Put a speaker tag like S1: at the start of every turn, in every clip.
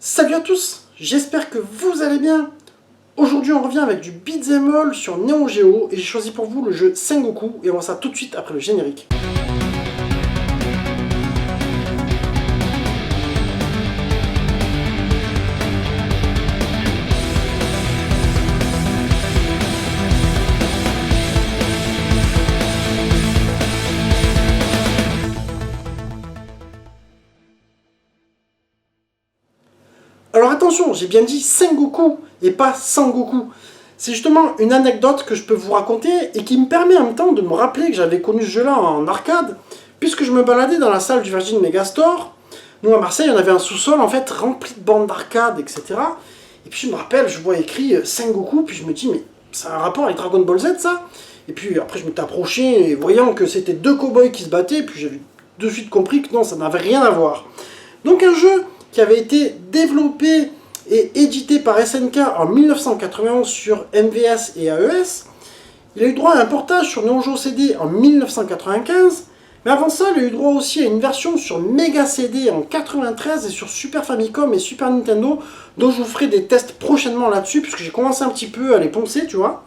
S1: Salut à tous, j'espère que vous allez bien. Aujourd'hui on revient avec du beat'em all sur Neo Geo et j'ai choisi pour vous le jeu Sengoku et on voit ça tout de suite après le générique. Alors attention, j'ai bien dit Sengoku et pas Sangoku. C'est justement une anecdote que je peux vous raconter et qui me permet en même temps de me rappeler que j'avais connu ce jeu-là en arcade, puisque je me baladais dans la salle du Virgin Megastore. Nous à Marseille, on avait un sous-sol en fait rempli de bandes d'arcade, etc. Et puis je me rappelle, je vois écrit Sengoku, puis je me dis mais c'est un rapport avec Dragon Ball Z ça? Et puis après je m'étais approché et voyant que c'était deux cow-boys qui se battaient, puis j'avais de suite compris que non, ça n'avait rien à voir. Donc un jeu qui avait été développé et édité par SNK en 1991 sur MVS et AES. Il a eu droit à un portage sur Neo Geo CD en 1995, mais avant ça, il a eu droit aussi à une version sur Mega CD en 93 et sur Super Famicom et Super Nintendo, dont je vous ferai des tests prochainement là-dessus, puisque j'ai commencé un petit peu à les poncer, tu vois.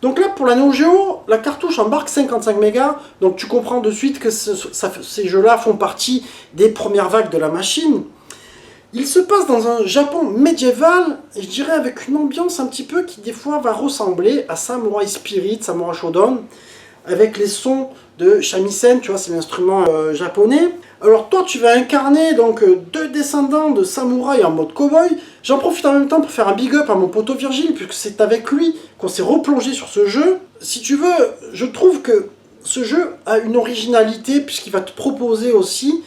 S1: Donc là, pour la Neo Geo, la cartouche embarque 55 mégas, donc tu comprends de suite que ces jeux-là font partie des premières vagues de la machine. Il se passe dans un Japon médiéval, et je dirais avec une ambiance un petit peu qui des fois va ressembler à Samurai Spirit, Samurai Shodown, avec les sons de shamisen, tu vois, c'est l'instrument japonais. Alors toi, tu vas incarner donc deux descendants de samouraïs en mode cowboy. J'en profite en même temps pour faire un big up à mon poteau Virgile, puisque c'est avec lui qu'on s'est replongé sur ce jeu. Si tu veux, je trouve que ce jeu a une originalité, puisqu'il va te proposer aussi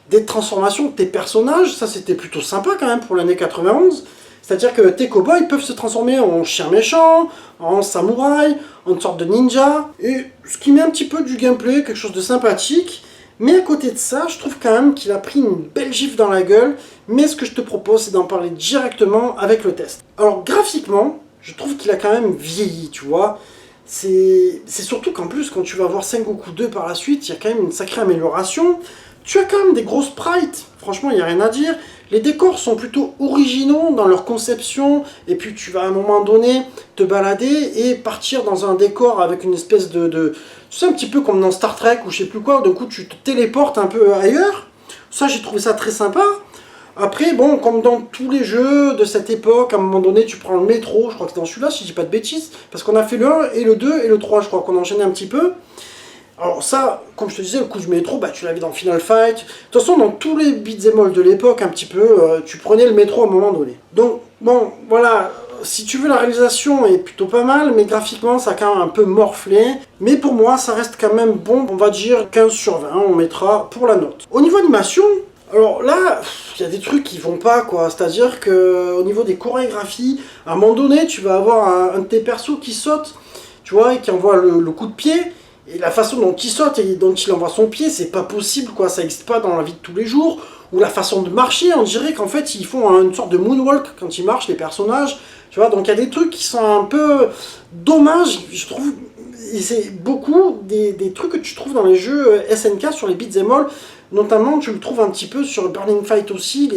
S1: des transformations de tes personnages. Ça, c'était plutôt sympa quand même pour l'année 91. C'est-à-dire que tes cow-boys peuvent se transformer en chien méchant, en samouraï, en une sorte de ninja. Et ce qui met un petit peu du gameplay, quelque chose de sympathique. Mais à côté de ça, je trouve quand même qu'il a pris une belle gifle dans la gueule. Mais ce que je te propose, c'est d'en parler directement avec le test. Alors graphiquement, je trouve qu'il a quand même vieilli, tu vois. C'est surtout qu'en plus, quand tu vas voir Sengoku 2 par la suite, il y a quand même une sacrée amélioration. Tu as quand même des gros sprites, franchement il n'y a rien à dire. Les décors sont plutôt originaux dans leur conception, et puis tu vas à un moment donné te balader et partir dans un décor avec une espèce de tu sais, un petit peu comme dans Star Trek ou je sais plus quoi, d'un coup tu te téléportes un peu ailleurs. Ça, j'ai trouvé ça très sympa. Après, bon, comme dans tous les jeux de cette époque, à un moment donné, tu prends le métro, je crois que c'est dans celui-là, si je dis pas de bêtises, parce qu'on a fait le 1 et le 2 et le 3, je crois qu'on a enchaîné un petit peu. Alors ça, comme je te disais, le coup du métro, bah, tu l'avais dans Final Fight. De toute façon, dans tous les beat'em all de l'époque, un petit peu, tu prenais le métro à un moment donné. Donc, bon, voilà, si tu veux, la réalisation est plutôt pas mal, mais graphiquement, ça a quand même un peu morflé. Mais pour moi, ça reste quand même bon, on va dire 15 sur 20, on mettra pour la note. Au niveau animation, alors là, il y a des trucs qui vont pas, quoi. C'est-à-dire qu'au niveau des chorégraphies, à un moment donné, tu vas avoir un de tes persos qui saute, tu vois, et qui envoie le coup de pied. Et la façon dont il saute et dont il envoie son pied, c'est pas possible, quoi. Ça n'existe pas dans la vie de tous les jours. Ou la façon de marcher, on dirait qu'en fait, ils font une sorte de moonwalk quand ils marchent, les personnages. Tu vois, donc il y a des trucs qui sont un peu dommages, je trouve. Et c'est beaucoup des trucs que tu trouves dans les jeux SNK sur les beat'em all. Notamment, tu le trouves un petit peu sur Burning Fight aussi,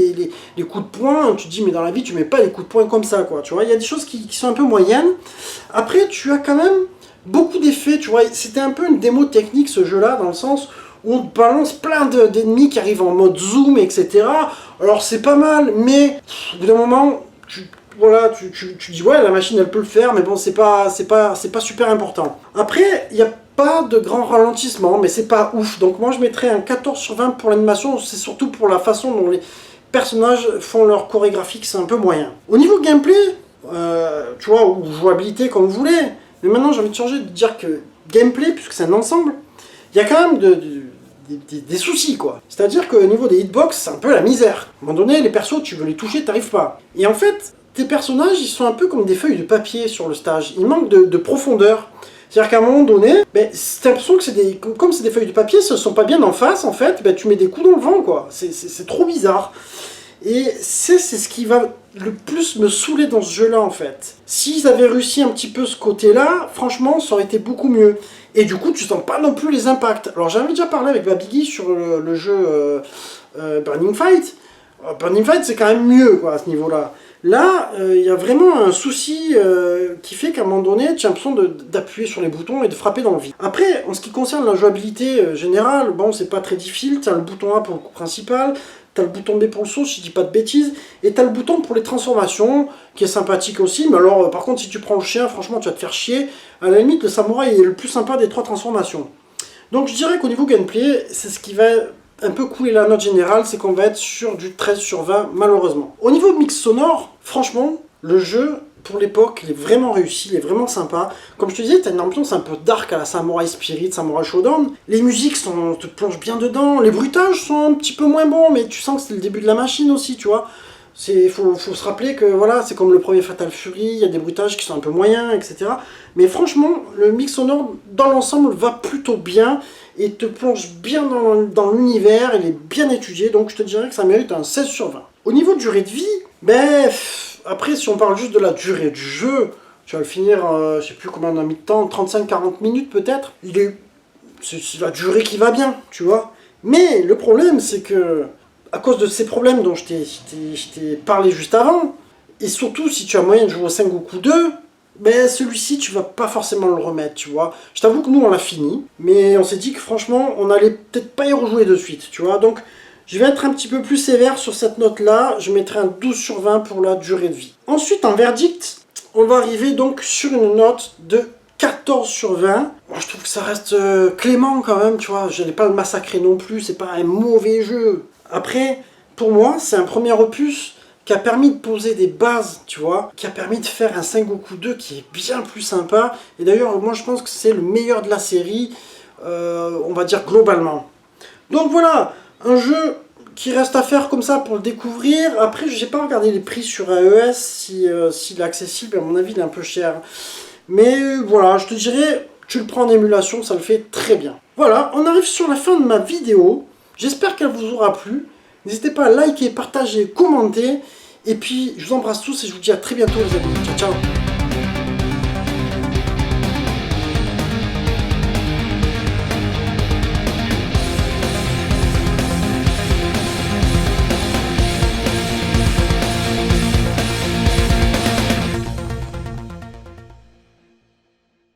S1: les coups de poing. Tu te dis, mais dans la vie, tu mets pas les coups de poing comme ça, quoi. Tu vois, il y a des choses qui sont un peu moyennes. Après, tu as quand même beaucoup d'effets, tu vois, c'était un peu une démo technique ce jeu-là, dans le sens où on te balance plein d'ennemis qui arrivent en mode zoom, etc. Alors c'est pas mal, mais au bout d'un moment, voilà, tu dis ouais, la machine elle peut le faire, mais bon, c'est pas super important. Après, il n'y a pas de grand ralentissement, mais c'est pas ouf. Donc moi je mettrais un 14 sur 20 pour l'animation, c'est surtout pour la façon dont les personnages font leur chorégraphie, c'est un peu moyen. Au niveau gameplay, tu vois, ou jouabilité comme vous voulez, mais maintenant, j'ai envie de changer, de dire que gameplay, puisque c'est un ensemble, il y a quand même des soucis, quoi. C'est-à-dire qu'au niveau des hitbox, c'est un peu la misère. À un moment donné, les persos, tu veux les toucher, t'arrives pas. Et en fait, tes personnages, ils sont un peu comme des feuilles de papier sur le stage. Ils manquent de profondeur. C'est-à-dire qu'à un moment donné, ben, t'as l'impression que comme c'est des feuilles de papier, ce sont pas bien en face, en fait, ben, tu mets des coups dans le vent, quoi. C'est trop bizarre. Et c'est ce qui va le plus me saouler dans ce jeu-là, en fait. S'ils avaient réussi un petit peu ce côté-là, franchement, ça aurait été beaucoup mieux. Et du coup, tu sens pas non plus les impacts. Alors, j'avais déjà parlé avec Babigui sur le jeu Burning Fight. Burning Fight, c'est quand même mieux, quoi, à ce niveau-là. Là, il y a vraiment un souci qui fait qu'à un moment donné, tu as l'impression d'appuyer sur les boutons et de frapper dans le vide. Après, en ce qui concerne la jouabilité générale, bon, c'est pas très difficile. Tu as le bouton A pour le coup principal, tu as le bouton B pour le saut, si je dis pas de bêtises, et tu as le bouton pour les transformations, qui est sympathique aussi. Mais alors, par contre, si tu prends le chien, franchement, tu vas te faire chier. À la limite, le samouraï est le plus sympa des 3 transformations. Donc, je dirais qu'au niveau gameplay, c'est ce qui va un peu couler la note générale, c'est qu'on va être sur du 13/20 malheureusement. Au niveau mix sonore, franchement, le jeu, pour l'époque, il est vraiment réussi, il est vraiment sympa. Comme je te disais, t'as une ambiance un peu dark à la Samurai Spirit, Samurai Shodown. Les musiques te plongent bien dedans, les bruitages sont un petit peu moins bons, mais tu sens que c'est le début de la machine aussi, tu vois. Faut se rappeler que voilà, c'est comme le premier Fatal Fury, il y a des bruitages qui sont un peu moyens, etc. Mais franchement, le mix sonore, dans l'ensemble, va plutôt bien et te plonge bien dans l'univers, il est bien étudié, donc je te dirais que ça mérite un 16/20. Au niveau de durée de vie, ben, après, si on parle juste de la durée du jeu, tu vas le finir, je sais plus combien on a mis de temps, 35-40 minutes peut-être, c'est la durée qui va bien, tu vois. Mais le problème, c'est que à cause de ces problèmes dont je t'ai parlé juste avant, et surtout si tu as moyen de jouer au Sengoku 2, ben celui-ci tu vas pas forcément le remettre, tu vois. Je t'avoue que nous on l'a fini, mais on s'est dit que franchement on allait peut-être pas y rejouer de suite, tu vois. Donc je vais être un petit peu plus sévère sur cette note-là, je mettrai un 12/20 pour la durée de vie. Ensuite en verdict, on va arriver donc sur une note de 14/20. Moi, je trouve que ça reste clément quand même, tu vois. Je n'allais pas le massacrer non plus, c'est pas un mauvais jeu. Après, pour moi, c'est un premier opus qui a permis de poser des bases, tu vois, qui a permis de faire un Sengoku 2 qui est bien plus sympa. Et d'ailleurs, moi, je pense que c'est le meilleur de la série, on va dire globalement. Donc voilà, un jeu qui reste à faire comme ça pour le découvrir. Après, je n'ai pas regardé les prix sur AES, s'il est accessible, à mon avis, il est un peu cher. Mais voilà, je te dirais, tu le prends en émulation, ça le fait très bien. Voilà, on arrive sur la fin de ma vidéo. J'espère qu'elle vous aura plu. N'hésitez pas à liker, partager, commenter. Et puis, je vous embrasse tous et je vous dis à très bientôt les amis. Ciao, ciao.